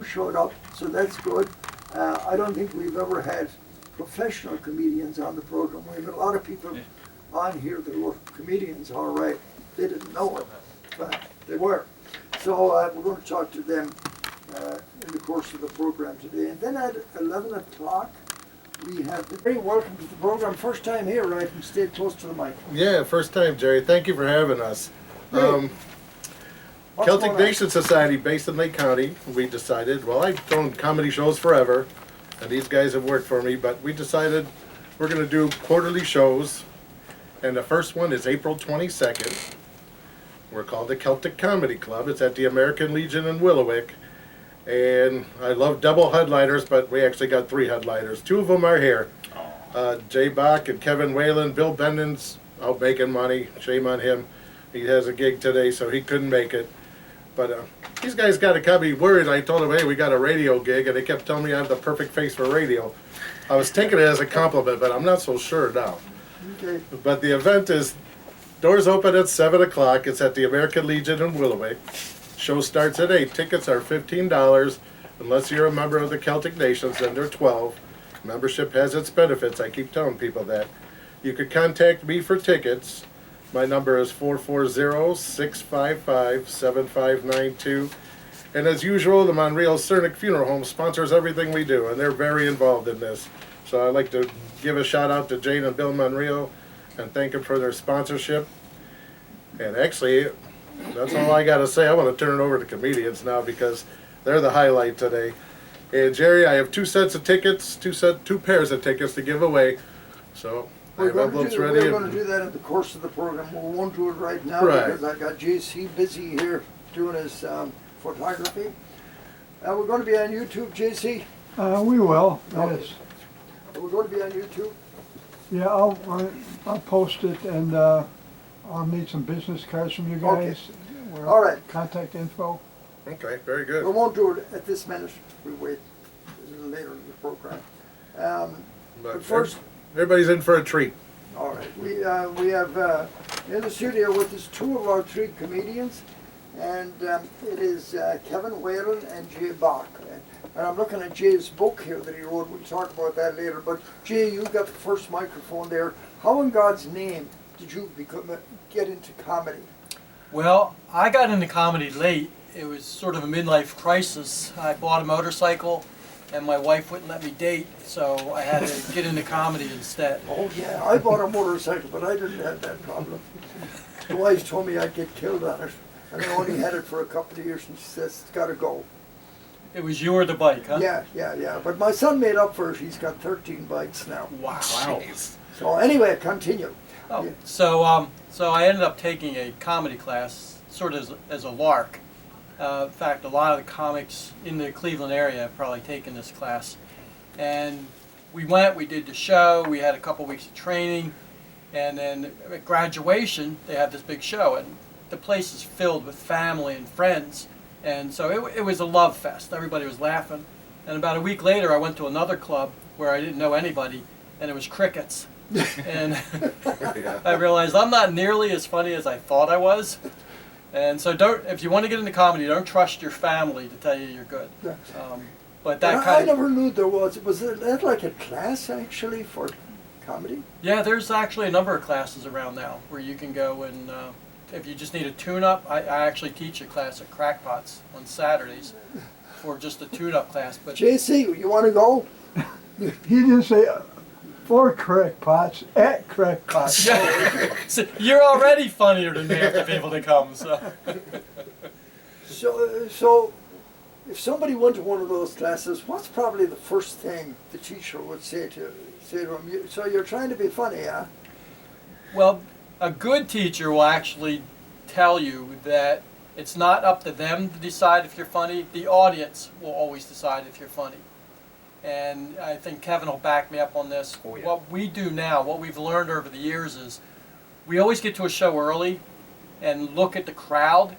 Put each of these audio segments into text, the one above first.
showed up, so that's good. I don't think we've ever had professional comedians on the program. We have a lot of people on here that were comedians, all right. They didn't know it, but they were. So we're going to talk to them in the course of the program today. And then at 11 o'clock, we have the very welcome to the program. First time here, right? And stay close to the mic. Yeah, first time, Jerry. Thank you for having us. Celtic Nation Society, based in Lake County, we decided, well, I've done comedy shows forever, and these guys have worked for me, but we decided we're going to do quarterly shows, and the first one is April 22nd. We're called the Celtic Comedy Club. It's at the American Legion in Willowick, and I love double headliners, but we actually got 3 headliners. 2 of them are here. Jay Bach and Kevin Whalen. Bill Bendon's out making money. Shame on him. He has a gig today, so he couldn't make it. But these guys got to kind of be worried. I told them, hey, we got a radio gig, and they kept telling me I have the perfect face for radio. I was taking it as a compliment, but I'm not so sure now. Okay. But the event is, doors open at 7 o'clock. It's at the American Legion in Willowick. Show starts at 8. Tickets are $15. Unless you're a member of the Celtic Nations, then they're $12. Membership has its benefits. I keep telling people that. You could contact me for tickets. My number is 440-655-7592. And as usual, the Monreal Cernick Funeral Home sponsors everything we do, and they're very involved in this. So I'd like to give a shout out to Jane and Bill Monreal and thank them for their sponsorship. And actually, that's all I got to say. I want to turn it over to comedians now because they're the highlight today. And Jerry, I have 2 sets of tickets, 2 pairs of tickets to give away. So I have envelopes ready. We're going to do that in the course of the program. We won't do it right now because I got JC busy here doing his photography. We're going to be on YouTube, JC? We will, Okay. yes. We're going to be on YouTube? Yeah, I'll post it, and I'll need some business cards from you guys. Okay. All right. Contact info. Okay, very good. We won't do it at this minute. We wait a little later in the program. But first, everybody's in for a treat. all right. We have in the studio with us 2 of our 3 comedians, and it is Kevin Whalen and Jay Bach. And I'm looking at Jay's book here that he wrote. We'll talk about that later. But Jay, you got the first microphone there. How in God's name did you get into comedy? Well, I got into comedy late. It was sort of a midlife crisis. I bought a motorcycle, and my wife wouldn't let me date, so I had to get into comedy instead. Oh yeah, I bought a motorcycle, but I didn't have that problem. The wife told me I'd get killed on it, and I only had it for a couple of years, and she says, it's got to go. It was you or the bike, huh? Yeah. But my son made up for it. He's got 13 bikes now. Wow. So anyway, continue. Oh, Yeah. so I ended up taking a comedy class, sort of as a lark. In fact, a lot of the comics in the Cleveland area have probably taken this class. And we did the show, we had a couple weeks of training, and then at graduation, they had this big show, and the place is filled with family and friends. And so it was a love fest. Everybody was laughing. And about a week later, I went to another club where I didn't know anybody, and it was crickets. And I realized I'm not nearly as funny as I thought I was. And so if you want to get into comedy, don't trust your family to tell you you're good. But I never knew there was that like a class actually for comedy? Yeah, there's actually a number of classes around now where you can go and if you just need a tune-up, I actually teach a class at Crackpots on Saturdays for just a tune-up class. But JC, you want to go? He didn't say for crackpots, at crackpots. Yeah. So you're already funnier than me after people to come. So if somebody went to one of those classes, what's probably the first thing the teacher would say to them? So you're trying to be funny, huh? Well, a good teacher will actually tell you that it's not up to them to decide if you're funny. The audience will always decide if you're funny. And I think Kevin will back me up on this. Oh, yeah. What we do now, what we've learned over the years is we always get to a show early and look at the crowd.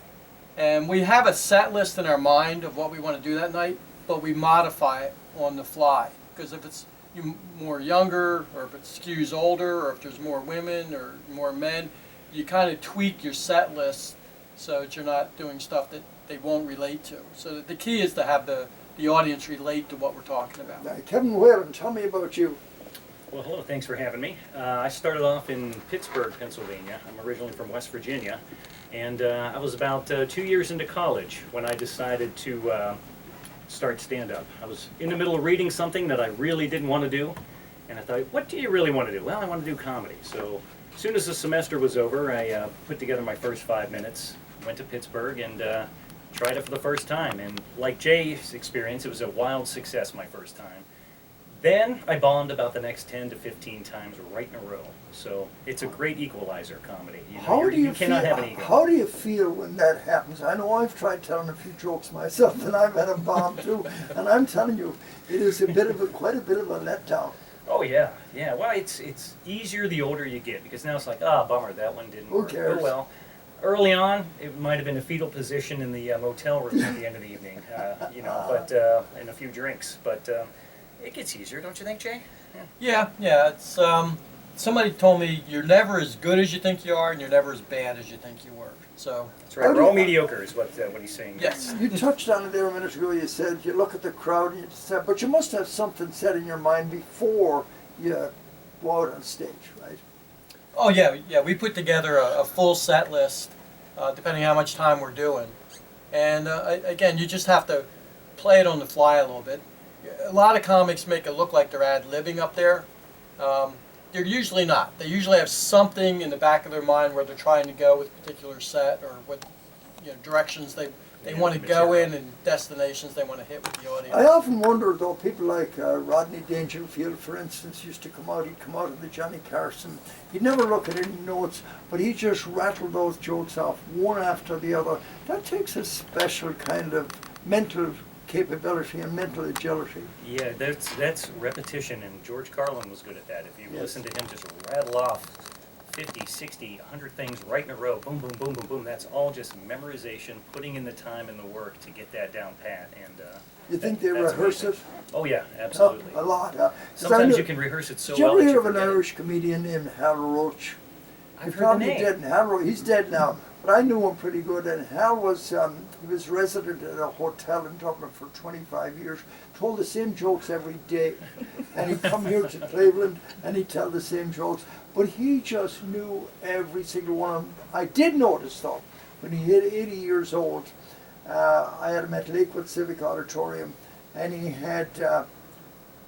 And we have a set list in our mind of what we want to do that night, but we modify it on the fly. Because if it's more younger, or if it skews older, or if there's more women or more men, you kind of tweak your set list so that you're not doing stuff that they won't relate to. So the key is to have the the audience relate to what we're talking about. Now, Kevin Whalen, tell me about you. Well, hello, thanks for having me. I started off in Pittsburgh, Pennsylvania. I'm originally from West Virginia, and I was about 2 years into college when I decided to start stand-up. I was in the middle of reading something that I really didn't want to do, and I thought, what do you really want to do? Well, I want to do comedy. So as soon as the semester was over, I put together my first 5 minutes, went to Pittsburgh, and tried it for the first time. And like Jay's experience, it was a wild success my first time. Then I bombed about the next 10 to 15 times right in a row. So it's a great equalizer, comedy. You know, you cannot have an ego. How do you feel when that happens? I know I've tried telling a few jokes myself, and I've had a bomb too. And I'm telling you, it is quite a bit of a letdown. Oh yeah, yeah. Well, it's easier the older you get, because now it's like, bummer, that one didn't Who work. cares? Oh well. Early on, it might have been a fetal position in the motel room at the end of the evening, you know, but and a few drinks. But it gets easier, don't you think, Jay? Yeah, it's somebody told me you're never as good as you think you are, and you're never as bad as you think you were. So That's right. We're all mediocre, is what he's saying. yes. You touched on it there a minute ago. You said you look at the crowd and you decide, but you must have something set in your mind before you go out on stage, right? Oh yeah. We put together a full set list, depending on how much time we're doing, and again, you just have to play it on the fly a little bit. A lot of comics make it look like they're ad-libbing up there. They're usually not. They usually have something in the back of their mind where they're trying to go with a particular set, or what directions they want to go in, and destinations they want to hit with the audience. I often wonder, though, people like Rodney Dangerfield, for instance, used to come out. He'd come out of the Johnny Carson. He'd never look at any notes, but he just rattled those jokes off one after the other. That takes a special kind of mental capability and mental agility. Yeah, that's repetition, and George Carlin was good at that. If you Yes. listen to him just rattle off 50, 60, 100 things right in a row, boom, boom, boom, boom, boom, that's all just memorization, putting in the time and the work to get that down pat. And You think they that's rehearse amazing. it? Oh yeah, absolutely. A lot. Sometimes you can rehearse it so Did you well ever that hear you of an forget it. Irish comedian named Hal Roach? I've He heard the probably name. didn't. He's dead now, but I knew him pretty good. And Hal was he was resident at a hotel in Dublin for 25 years. Told the same jokes every day, and he'd come here to Cleveland and he'd tell the same jokes. But he just knew every single one of them. I did notice though, when he hit 80 years old, I had him at Lakewood Civic Auditorium, and he had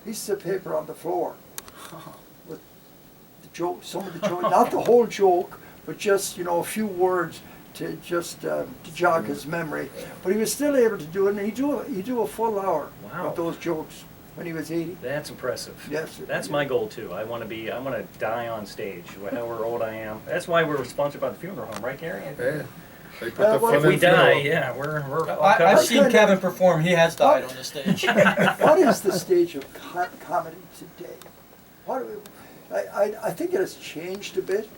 pieces of paper on the floor with the joke, some of the joke, not the whole joke, but just a few words to just to jog his memory. But he was still able to do it, and he'd do a full hour Wow. with those jokes when he was 80. That's impressive. Yes. That's my goal too. I want to die on stage, however old I am. That's why we're sponsored by the funeral home, right, Gary? Yeah. They put Well, the if fun If we in die, funeral. yeah, we're all I've covered. seen Kevin perform. He has died on the stage. What is the stage of comedy today? I think it has changed a bit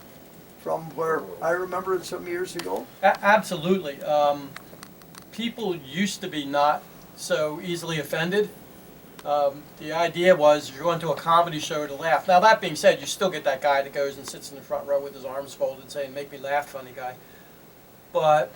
from where I remember it some years ago. Absolutely. People used to be not so easily offended. The idea was you're going to a comedy show to laugh. Now that being said, you still get that guy that goes and sits in the front row with his arms folded saying, "Make me laugh, funny guy." But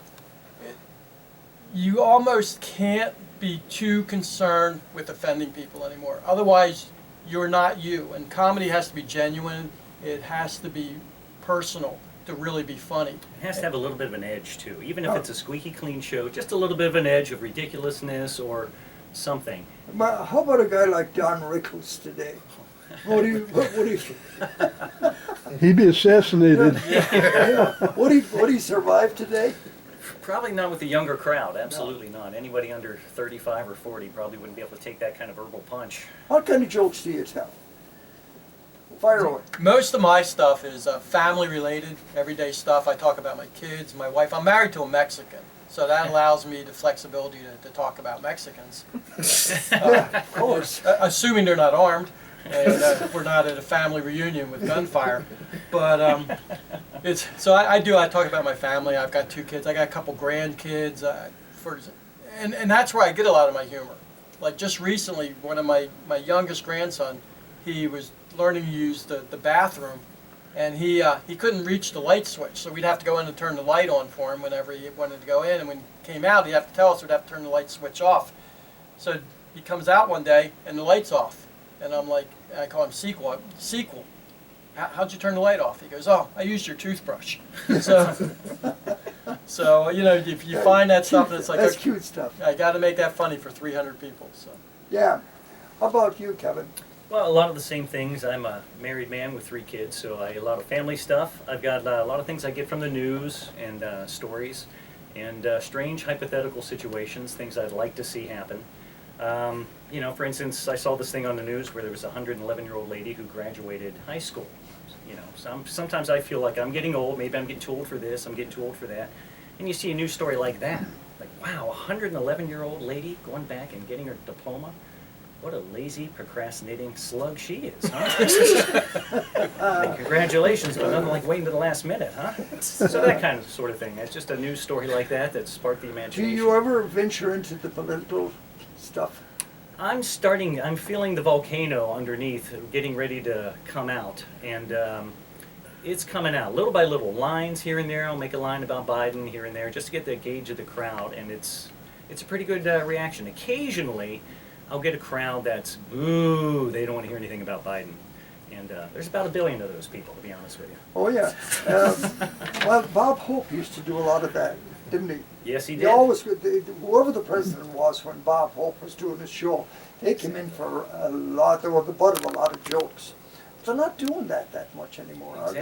you almost can't be too concerned with offending people anymore. Otherwise, you're not you. And comedy has to be genuine. It has to be personal to really be funny. It has to have a little bit of an edge too. Even if it's a squeaky clean show, just a little bit of an edge of ridiculousness or something. How about a guy like Don Rickles today? What do you He'd be assassinated. would he survive today? Probably not with the younger crowd, absolutely not. Anybody under 35 or 40 probably wouldn't be able to take that kind of verbal punch. What kind of jokes do you tell? Fire away. Most of my stuff is family related, everyday stuff. I talk about my kids, my wife. I'm married to a Mexican, so that allows me the flexibility to talk about Mexicans. Of course. Assuming they're not armed and we're not at a family reunion with gunfire. But I talk about my family. I've got 2 kids. I got a couple grandkids. And that's where I get a lot of my humor. Like just recently, one of my youngest grandson, he was learning to use the bathroom, and he couldn't reach the light switch, so we'd have to go in and turn the light on for him whenever he wanted to go in, and when he came out, he'd have to tell us we'd have to turn the light switch off. So he comes out one day and the light's off. And I'm like, I call him Sequel. Sequel, how'd you turn the light off? He goes, oh, I used your toothbrush. So you know, if you find that stuff, and it's like, That's okay, cute stuff. I got to make that funny for 300 people. So. Yeah. How about you, Kevin? Well, a lot of the same things. I'm a married man with 3 kids, so a lot of family stuff. I've got a lot of things I get from the news and stories and strange hypothetical situations, things I'd like to see happen. You know, for instance, I saw this thing on the news where there was a 111-year-old lady who graduated high school. You know, sometimes I feel like I'm getting old, maybe I'm getting too old for this, I'm getting too old for that. And you see a news story like that, like, wow, a 111-year-old lady going back and getting her diploma? What a lazy, procrastinating slug she is, huh? Like, congratulations, but nothing like waiting to the last minute, huh? So that kind of sort of thing. It's just a news story like that sparked the Do imagination. you ever venture into the political stuff? I'm feeling the volcano underneath getting ready to come out, and it's coming out little by little. Lines here and there. I'll make a line about Biden here and there just to get the gauge of the crowd, and it's a pretty good reaction. Occasionally, I'll get a crowd that's, boo, they don't want to hear anything about Biden. And there's about 1 billion of those people, to be honest with you. Oh, yeah. Well, Bob Hope used to do a lot of that, didn't he? Yes, he He did. always, whoever the president was when Bob Hope was doing his show, they came in for a lot, they were the butt of a lot of jokes. They're not doing that much anymore, are they?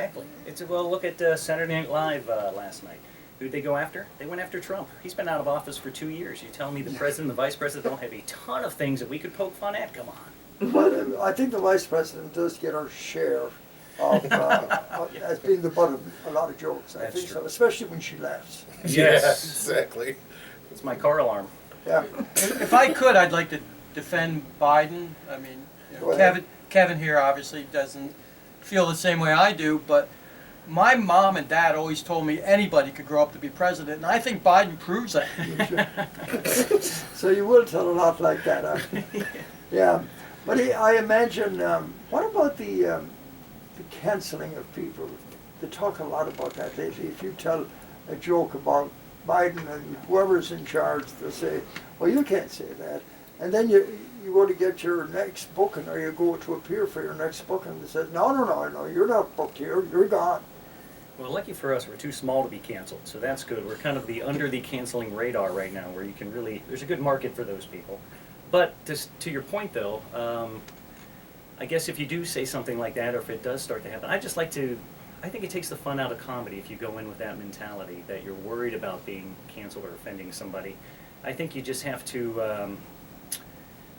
Exactly. Well, look at Saturday Night Live last night. Who'd they go after? They went after Trump. He's been out of office for 2 years. You tell me the president and the vice president don't have a ton of things that we could poke fun at? Come on. But I think the vice president does get her share of as being the butt of a lot of jokes. I That's think true. so, especially when she laughs. Yes. Exactly. It's my car alarm. Yeah. If I could, I'd like to defend Biden. I mean, you know, Go ahead. Kevin here obviously doesn't feel the same way I do, but my mom and dad always told me anybody could grow up to be president, and I think Biden proves that. So you will tell a lot like that, huh? Yeah. But I imagine, what about the canceling of people? They talk a lot about that lately. If you tell a joke about Biden and whoever's in charge, they'll say, well, you can't say that. And then you go to get your next booking, or you go to appear for your next booking, and they say, no, you're not booked here, you're gone. Well, lucky for us, we're too small to be canceled, so that's good. We're kind of under the canceling radar right now, where you can really, there's a good market for those people. But to your point, though, I guess if you do say something like that, or if it does start to happen, I think it takes the fun out of comedy if you go in with that mentality that you're worried about being canceled or offending somebody. I think you just have to,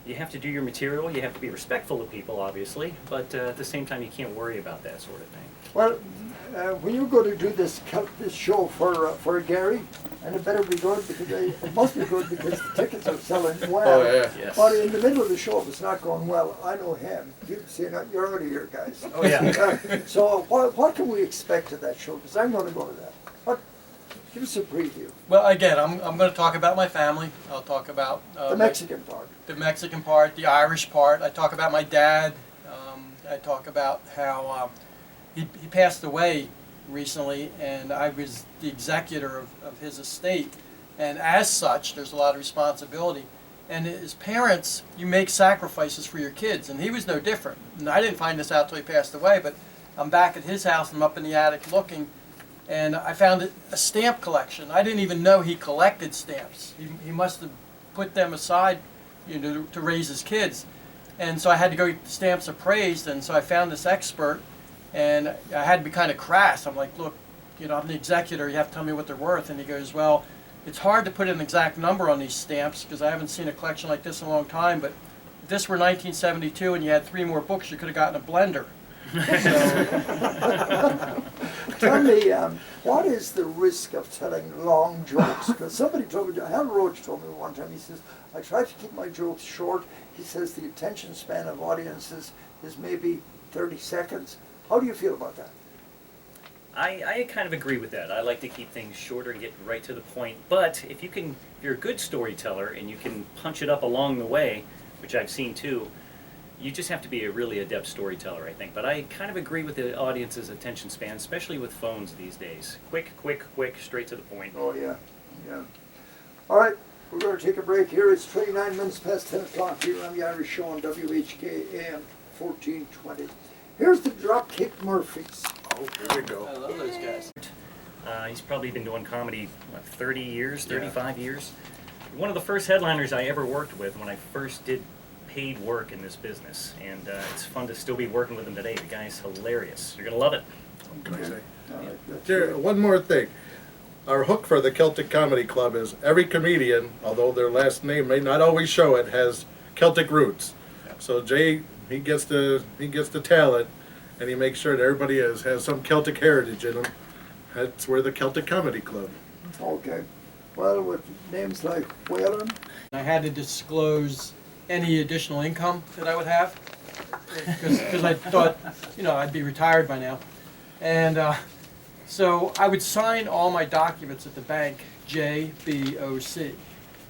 you have to do your material, you have to be respectful of people, obviously, but at the same time, you can't worry about that sort of thing. Well, when you go to do this show for Gary, and it better be good because it must be good because the tickets are selling well. Oh, yeah. Yes. But in the middle of the show, if it's not going well, I know him. He'd say, "No, you're out of here, guys." Oh, yeah. So what can we expect of that show? Because I'm going to go to that. Give us a preview. Well, again, I'm going to talk about my family. I'll talk about The Mexican part. the Mexican part, the Irish part. I talk about my dad. I talk about how he passed away recently, and I was the executor of his estate. And as such, there's a lot of responsibility. And as parents, you make sacrifices for your kids, and he was no different. And I didn't find this out till he passed away, but I'm back at his house, I'm up in the attic looking, and I found a stamp collection. I didn't even know he collected stamps. He must have put them aside, you know, to raise his kids. And so I had to go get the stamps appraised, and so I found this expert, and I had to be kind of crass. I'm like, look, you know, I'm the executor, you have to tell me what they're worth. And he goes, well, it's hard to put an exact number on these stamps because I haven't seen a collection like this in a long time, but if this were 1972 and you had 3 more books, you could have gotten a blender. Tell me, what is the risk of telling long jokes? Because somebody told me, Hal Roach told me one time, he says, I try to keep my jokes short. He says the attention span of audiences is maybe 30 seconds. How do you feel about that? I kind of agree with that. I like to keep things shorter and get right to the point. But if you're a good storyteller and you can punch it up along the way, which I've seen too, you just have to be a really adept storyteller, I think. But I kind of agree with the audience's attention span, especially with phones these days. Quick, straight to the point. Oh, yeah, yeah. All right, We're going to take a break here. It's 29 minutes past 10 o'clock here on the Irish Show on WHK AM 1420. Here's the Dropkick Murphys. Oh, here we go. I love those guys. He's probably been doing comedy, what, 30 years, 35 years. One of the first headliners I ever worked with when I first did paid work in this business. And it's fun to still be working with him today. The guy's hilarious. You're going to love it. What can I say? All right, that's Jerry, good. one more thing. Our hook for the Celtic Comedy Club is every comedian, although their last name may not always show it, has Celtic roots. So Jay, he gets the talent, and he makes sure that everybody has some Celtic heritage in them. That's where the Celtic Comedy Club. Okay. Well, with names like Whalen, I had to disclose any additional income that I would have because I thought, I'd be retired by now. And so I would sign all my documents at the bank, JBOC,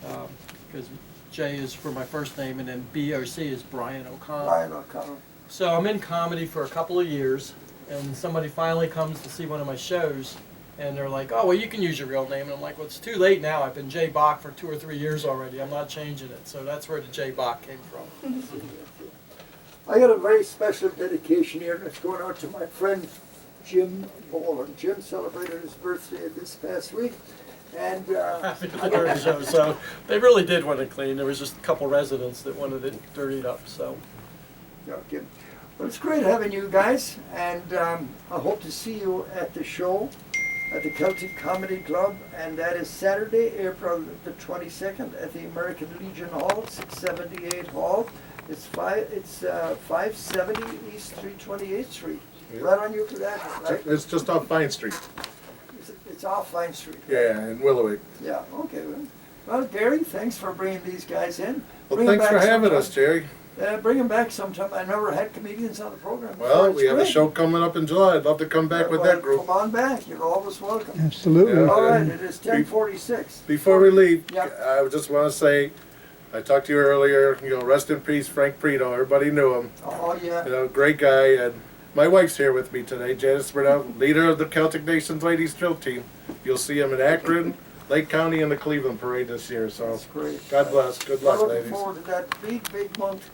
because J is for my first name and then BOC is Brian O'Connell. Brian O'Connell. So I'm in comedy for a couple of years, and somebody finally comes to see one of my shows, and they're like, "Oh, well, you can use your real name." And I'm like, "Well, it's too late now. I've been J Bach for 2 or 3 years already. I'm not changing it." So that's where the J Bach came from. I got a very special dedication here that's going out to my friend Jim Boland. Jim celebrated his birthday this past week, and So they really did want it clean. There was just a couple residents that wanted it dirtied up. So okay. Well, it's great having you guys, and I hope to see you at the show at the Celtic Comedy Club, and that is Saturday, April the 22nd at the American Legion Hall, 678 Hall. It's 570 East 328th Street. Right on you for that, right? It's just off Vine Street. It's off Vine Street. Yeah, in Willowick. Yeah, okay. Well, Gary, thanks for bringing these guys in. Well, Bring 'em thanks for back having sometime. us, Jerry. Bring them back sometime. I never had comedians on the program before. Well, It's we have a great. show coming up in July. I'd love to come back with Well, that group. Come on back. You're always welcome. Absolutely. Yeah. All right, it is 10:46. Before we leave, Yeah. I just want to say, I talked to you earlier, rest in peace, Frank Prito. Everybody knew him. Oh, yeah. Great guy. And my wife's here with me today, Janice Burnell, leader of the Celtic Nations Ladies Drill Team. You'll see him in Akron, Lake County, and the Cleveland Parade this year. So That's great. God bless. Good We're luck, looking ladies. forward to that big month